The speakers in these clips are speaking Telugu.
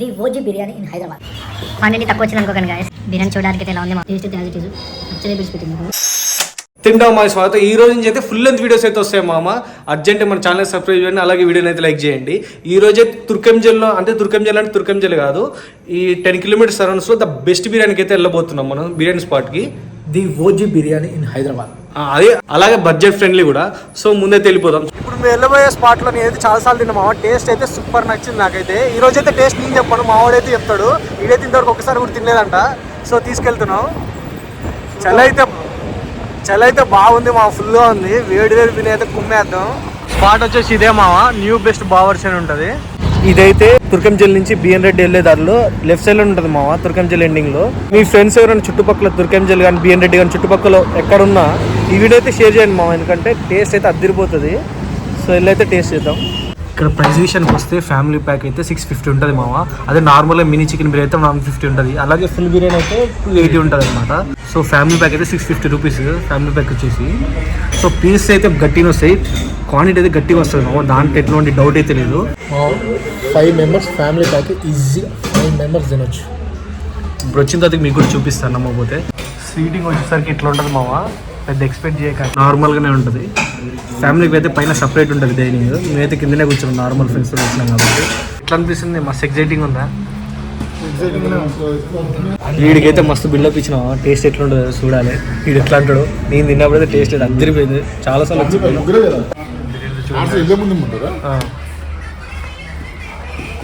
The OG biryani in Hyderabad. Quantity తక్కువ వచ్చింది అనుకోకండి గాయస్. బిర్యానీ చూడడానికి అయితే ఎలా ఉంది, టేస్ట్ యాజ్ ఇట్ ఈజ్ తింటాం మా స్వాగతం. ఈ రోజు నుంచి అయితే ఫుల్ లెంత్ వీడియోస్ అయితే వస్తాయి మామ. అర్జెంట్ మన ఛానల్ సబ్స్క్రైబ్ చేయండి, అలాగే వీడియోని అయితే లైక్ చేయండి. ఈ రోజే తుర్కంజల్లో అంటే తుర్కంజల్ కాదు, ఈ 10 కిలోమీటర్స్ సరౌండ్స్లో ద బెస్ట్ బిర్యానీకి అయితే వెళ్ళబోతున్నాం మనం, బిర్యానీ స్పాట్కి. The OG biryani in Hyderabad. అదే అలాగే బడ్జెట్ ఫ్రెండ్లీ కూడా. సో ముందే వెళ్ళిపోదాం. ఇప్పుడు మేము వెళ్ళబోయే స్పాట్లో నేనైతే చాలాసార్లు తిన్నా మామ. టేస్ట్ అయితే సూపర్ నచ్చింది నాకైతే. ఈ రోజు అయితే టేస్ట్ నేను చెప్పాను, మావాడైతే చెప్తాడు. వీడైతే ఇంతవరకు ఒకసారి కూడా తినలేదంట. సో తీసుకెళ్తున్నాం. చలి అయితే బాగుంది మా, ఫుల్గా ఉంది. వేడి తిని అయితే కుమ్మేద్దాం. స్పాట్ వచ్చేసి ఇదే మామ, న్యూ బెస్ట్ బావర్స్ అని ఉంటుంది. ఇదైతే తుర్కంజల్ నుంచి బిఎన్ రెడ్డి వెళ్ళే దారిలో లెఫ్ట్ సైడ్ లో ఉంటుంది మామ, తుర్కంజల్ ఎండింగ్ లో. మీ ఫ్రెండ్స్ ఎవరైనా చుట్టుపక్కల తుర్కంజల్ కానీ బిఎన్ రెడ్డి కానీ చుట్టుపక్కల ఎక్కడున్నా ఈ వీడియో అయితే షేర్ చేయండి మామ, ఎందుకంటే టేస్ట్ అయితే అదిరిపోతుంది. సో వెళ్ళైతే టేస్ట్ చేద్దాం. ఇక్కడ ప్రైస్ విషయానికి వస్తే ఫ్యామిలీ ప్యాక్ అయితే 650 ఉంటుంది మామ. అదే నార్మల్గా మినీ చికెన్ బిర్యానీ అయితే 150 ఉంటుంది. అలాగే ఫుల్ బిర్యానీ అయితే 280 ఉంటుంది అనమాట. సో ఫ్యామిలీ ప్యాక్ అయితే 650 రూపీస్ ఫ్యామిలీ ప్యాక్ వచ్చేసి. సో పీసెస్ అయితే గట్టిగా వస్తాయి, క్వాంటిటీ అయితే గట్టిగా వస్తుంది మామ, దాంట్లో ఎటువంటి డౌట్ అయితే లేదు. 5 మెంబర్స్ ఫ్యామిలీ ప్యాక్ ఈజీగా 5 మెంబర్స్ తినొచ్చు. ఇప్పుడు వచ్చిన తర్వాత మీకు కూడా చూపిస్తాను నమ్మకపోతే. సీటింగ్ వచ్చేసరికి ఇట్లా ఉంటుంది మామ, పెద్ద ఎక్స్పెక్ట్ చేయక నార్మల్గానే ఉంటుంది. ఫ్యామిలీకి అయితే పైన సపరేట్ ఉంటుంది డైనింగ్. మేమైతే కిందనే కూర్చున్నాం, నార్మల్ ఫ్రెండ్స్తో వచ్చినాం కాబట్టి. ఎట్లా అనిపిస్తుంది, మస్తు ఎగ్జైటింగ్ ఉందా? వీడికైతే మస్తు బిల్డప్ ఇచ్చినా, టేస్ట్ ఎట్లా ఉంటుందో చూడాలి. వీడు ఎట్లా అంటాడు. నేను తిన్నప్పుడైతే టేస్ట్ అయితే అద్దరిపోయింది, చాలాసార్లు వచ్చిపోయింది.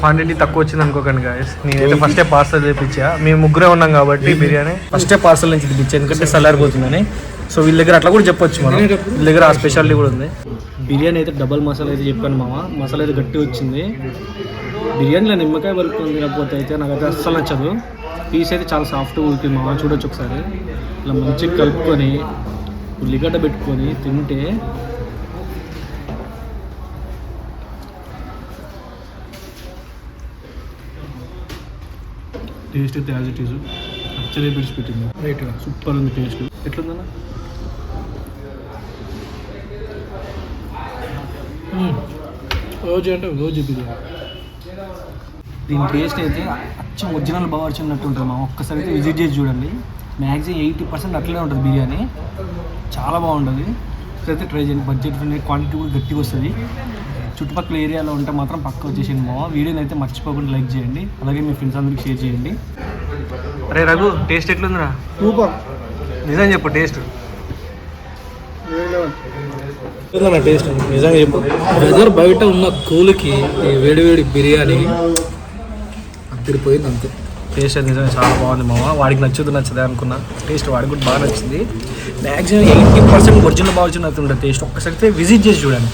క్వాంటిటీ తక్కువ వచ్చింది అనుకోకండి గాయస్. నేనైతే ఫస్టే పార్సల్ తెప్పించా, మేము ముగ్గురే ఉన్నాం కాబట్టి బిర్యానీ ఫస్టే పార్సల్ నుంచి తెప్పించా, ఎందుకంటే సల్లారిపోతుందని. సో వీళ్ళ దగ్గర అట్లా కూడా చెప్పొచ్చు మనం, వీళ్ళ దగ్గర ఆ స్పెషాలిటీ కూడా ఉంది. బిర్యానీ అయితే డబల్ మసాలా అయితే చెప్పాను మామ, మసాలా అయితే గట్టి వచ్చింది. బిర్యానీలో నిమ్మకాయ వరకు తినకపోతే అయితే నాకైతే అస్సలు నచ్చదు. పీస్ అయితే చాలా సాఫ్ట్గా ఉడికింది మామ, చూడొచ్చు ఒకసారి. ఇలా మంచిగా కలుపుకొని ఉల్లిగడ్డ పెట్టుకొని తింటే టేస్ట్ అయితే యాజ్ ఇట్ ఈజ్ యాక్చువల్లీ పెట్టింది. రైట్గా సూపర్ ఉంది టేస్ట్. ఎట్లుందన్నా? రోజు అంటే రోజు బిర్యానీ. దీని టేస్ట్ అయితే అచ్చం ఒరిజినల్ బాగా వచ్చినట్టు ఉంటుంది మా, ఒక్కసారి అయితే విజిట్ చేసి చూడండి. మ్యాక్సిమం 80% అట్లనే ఉంటుంది బిర్యానీ, చాలా బాగుంటుంది. అయితే ట్రై చేయండి, బడ్జెట్ ఫ్రెండ్లీ, క్వాంటిటీ కూడా గట్టిగా వస్తుంది. చుట్టుపక్కల ఏరియాలో ఉంటే మాత్రం పక్క వచ్చేసింది మా. వీడియోని అయితే మర్చిపోకుండా లైక్ చేయండి, అలాగే మీ ఫ్రెండ్స్ అందరికి షేర్ చేయండి. అరే రఘు, టేస్ట్ ఎట్లుందిరా? సూపర్, నిజం చెప్పు టేస్ట్ టేస్ట్ నిజంగా చెప్పు. వెదర్ బయట ఉన్న కూలికి ఈ వేడివేడి బిర్యానీ అదిరిపోయింది అంతే. టేస్ట్ అయితే నిజంగా చాలా బాగుంది మామ. వాడికి నచ్చదే అనుకున్నా, టేస్ట్ వాడికి కూడా బాగా నచ్చింది. మ్యాక్సిమం 80% ఒరిజినల్ బాగా వచ్చినట్టుంటుంది టేస్ట్. ఒక్కసారి అయితే విజిట్ చేసి చూడండి.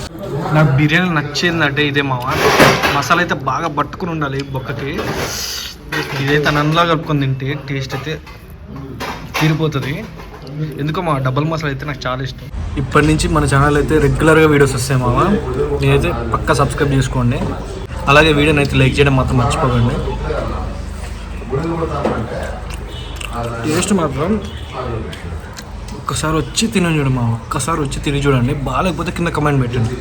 నాకు బిర్యానీ నచ్చిందంటే ఇదే మామ, మసాలా అయితే బాగా పట్టుకుని ఉండాలి బొక్కకి. ఇదైతే అన్నంలా కలుపుకొని తింటే టేస్ట్ అయితే తీరిపోతుంది. ఎందుకో మా డబల్ మసాలా అయితే నాకు చాలా ఇష్టం. ఇప్పటి నుంచి మన ఛానల్ అయితే రెగ్యులర్గా వీడియోస్ వస్తాయి మామ, నేనైతే పక్కా సబ్స్క్రైబ్ చేసుకోండి, అలాగే వీడియోని అయితే లైక్ చేయడం మాత్రం మర్చిపోకండి. టేస్ట్ మాత్రం ఒక్కసారి వచ్చి తిని చూడండి మా, ఒక్కసారి వచ్చి తిని చూడండి. బాగాలేకపోతే కింద కమెంట్ పెట్టండి,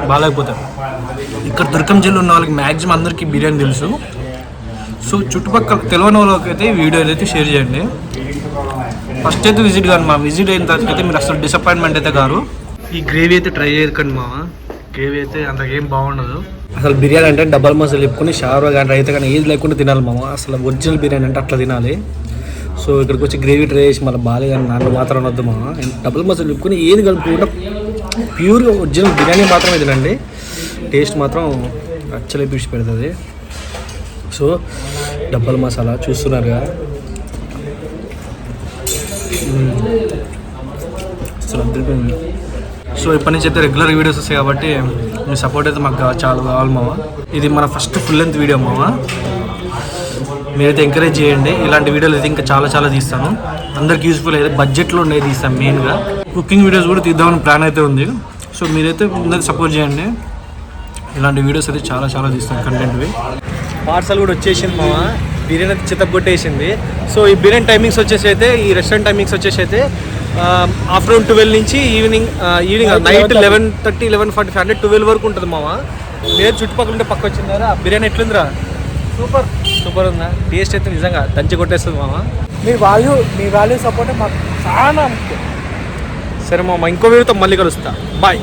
బాగాలేకపోతే. ఇక్కడ తుర్కంజల్ ఉన్న వాళ్ళకి మ్యాక్సిమం అందరికీ బిర్యానీ తెలుసు. సో చుట్టుపక్కల తెలియని వాళ్ళకి అయితే వీడియోలు అయితే షేర్ చేయండి. ఫస్ట్ అయితే విజిట్ కాదు మా, విజిట్ అయిన తర్వాత అయితే మీరు అసలు డిసప్పాయింట్మెంట్ అయితే కాదు. ఈ గ్రేవీ అయితే ట్రై చేయకండి మా, గ్రేవీ అయితే అంత ఏం బాగుండదు. అసలు బిర్యానీ అంటే డబల్ మసాలా చెప్పుకొని షార్వా కానీ రైతా కానీ ఏది లేకుండా తినాలి మామ. అసలు ఒరిజినల్ బిర్యానీ అంటే అట్లా తినాలి. సో ఇక్కడికి వచ్చి గ్రేవీ ట్రై చేసి మళ్ళీ బాగా నాన్న మాత్రం వద్దు మా, డబుల్ మసాలా చెప్పుకొని ఏది కలుపుకుంటే ప్యూర్గా ఒరిజినల్ బిర్యానీ మాత్రమే తినండి. టేస్ట్ మాత్రం అచ్చలే పీసి పెడుతుంది. సో డబల్ మసాలా చూస్తున్నారుగా, అసలు అద్దరిపోయింది. సో ఇప్పటి నుంచి అయితే రెగ్యులర్ వీడియోస్ వస్తాయి కాబట్టి మీ సపోర్ట్ అయితే మాకు చాలా కావాలి మామ. ఇది మన ఫస్ట్ ఫుల్ లెంత్ వీడియో మామ, మీరైతే ఎంకరేజ్ చేయండి. ఇలాంటి వీడియోలు అయితే ఇంకా చాలా తీస్తాను, అందరికి యూస్ఫుల్ అయితే బడ్జెట్లో ఉండేది తీస్తాను. మెయిన్గా కుకింగ్ వీడియోస్ కూడా తీద్దామని ప్లాన్ అయితే ఉంది. సో మీరైతే ముందైతే సపోర్ట్ చేయండి, ఇలాంటి వీడియోస్ అయితే చాలా తీస్తాను కంటెంట్వి. పార్సల్ కూడా వచ్చేసింది మామ, బిర్యానీ అయితే చితగొట్టేసింది. సో ఈ బిర్యానీ టైమింగ్స్ వచ్చేసి అయితే, ఈ రెస్టారెంట్ టైమింగ్స్ వచ్చేసి అయితే ఆఫ్టర్నూన్ 12 నుంచి ఈవినింగ్ నైట్ 11:30 11:45 అంటే 12 వరకు ఉంటుంది మామ. మీరు చుట్టుపక్కల ఉంటే పక్క వచ్చిందారా బిర్యానీ ఎట్లుందిరా? సూపర్. సూపర్ ఉందా? టేస్ట్ అయితే నిజంగా దంచి కొట్టేస్తుంది మామ. మీ వాల్యూ సపోర్ట్ మాకు చాలా ముఖ్యం. సరే మామ, ఇంకో వీడియోతో మళ్ళీ కలుస్తా. బాయ్.